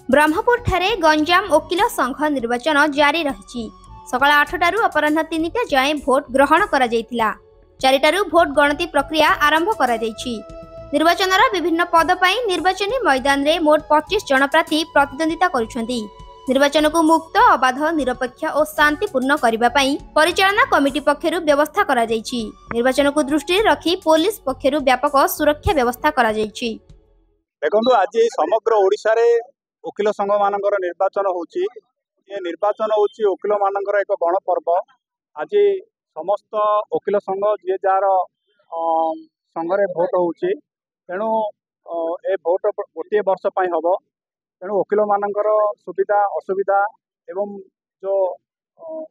ब्रह्मपुर ठारे गंजाम वकिल संघ निर्वाचन जारी रही। सकाळ 8टारू अपराह्न 3टा जाए भोट ग्रहण करा जायतिला। 4टारू भोट गणति प्रक्रिया आरंभ करा जायछि। निर्वाचनर विभिन्न पद पई निर्वाचनी मैदान रे मोट 25 जन प्रार्थी प्रतिद्वंदिता करुछन्ति। निर्वाचन को मुक्त, अबाध, निरपेक्ष और शांतिपूर्ण करबा पई परिचालना कमिटी पक्षरु व्यवस्था करा जायछि। निर्वाचन को दृष्टि रखी पुलिस पक्षरु व्यापक सुरक्षा व्यवस्था करा जायछि। देखो आज समग्र ओडिशा रे वकिल संघ मानकर निर्वाचन होची। ये निर्वाचन होची वकिल मानकर एक गण पर्व। आज समस्त वकिल संघ जी जार संघ रे भोट होची, तेणु ए भोट गोटे वर्ष पई हबो। तेणु वकिल मानकर सुविधा असुविधा एवं जो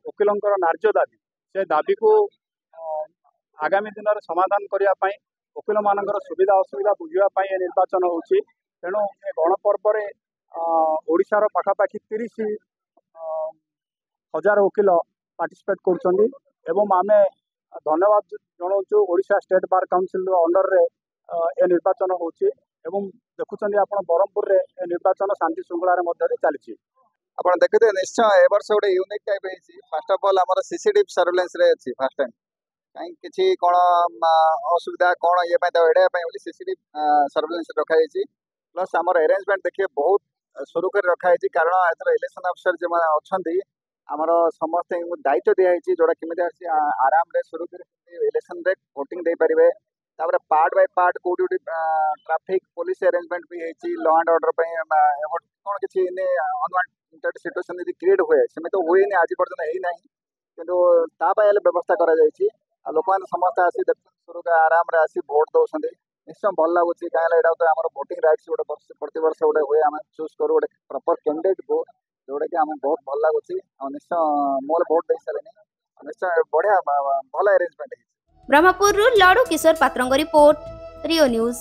वकिलंकर न्याय्य दाबी से दाबी को आगामी दिन में समाधान करने पाई, वकिल मानकर सुविधा असुविधा बुझा पाई निर्वाचन होची। तेणु ए गण पर्व रे ओडिशार पाखापाखि 30,000 वकिल पार्टिसिपेट करुछन्ति एवं आमे धन्यवाद जनाऊँ Odisha state bar council under रे ए निर्वाचन होची। एवं देखुछन्ति आपण बरहमपुर रे ए निर्वाचन शांति श्रृंखला रे मध्य चली। आपण देखते निश्चय ए वर्ष गोटे यूनिक टाइप है। फर्स्ट ऑफ ऑल आमर सीसीटीवी सर्वेलेंस रे अछि फर्स्ट टाइम कहीं किसी कौन असुविधा कौन ये एड़ाई बोली सीसीटीवी सर्वेलेंस रखाई। प्लस आमर अरेंजमेंट देखिए बहुत सुरुख रखाई, कारण एथर इलेक्शन अफिसर जो अच्छा आमर समस्त दायित्व दिखाई जोड़ा केमी आराम रे सुरुख इलेक्शन रे भोटिंग दे पारे। पार्ट बाय पार्ट कौटी ट्राफिक पुलिस अरेंजमेंट भी है। लॉ एंड ऑर्डर कौन किसी अनवांटेड सिचुएशन यदि क्रिएट हुए सेम तो हुए आज पर्यटन है कि व्यवस्था कर लोक मैंने समस्त आसी सुरुख आराम रे आसी भोट दौरान निश्चय भल लगुच। कहीं तो आम भोटिंग राइट्स गोटे प्रति वर्ष गोटे हुए आम चूज करूँ गोटे प्रॉपर कैंडिडेट को जोटा कि आम बहुत भल लगुच। निश्चय मोर भोट दे सारे निश्चय बढ़िया भल अरेंजमेंट है। ब्रह्मपुर लड़ू किशोर पात्रंग रिपोर्ट, रियो न्यूज।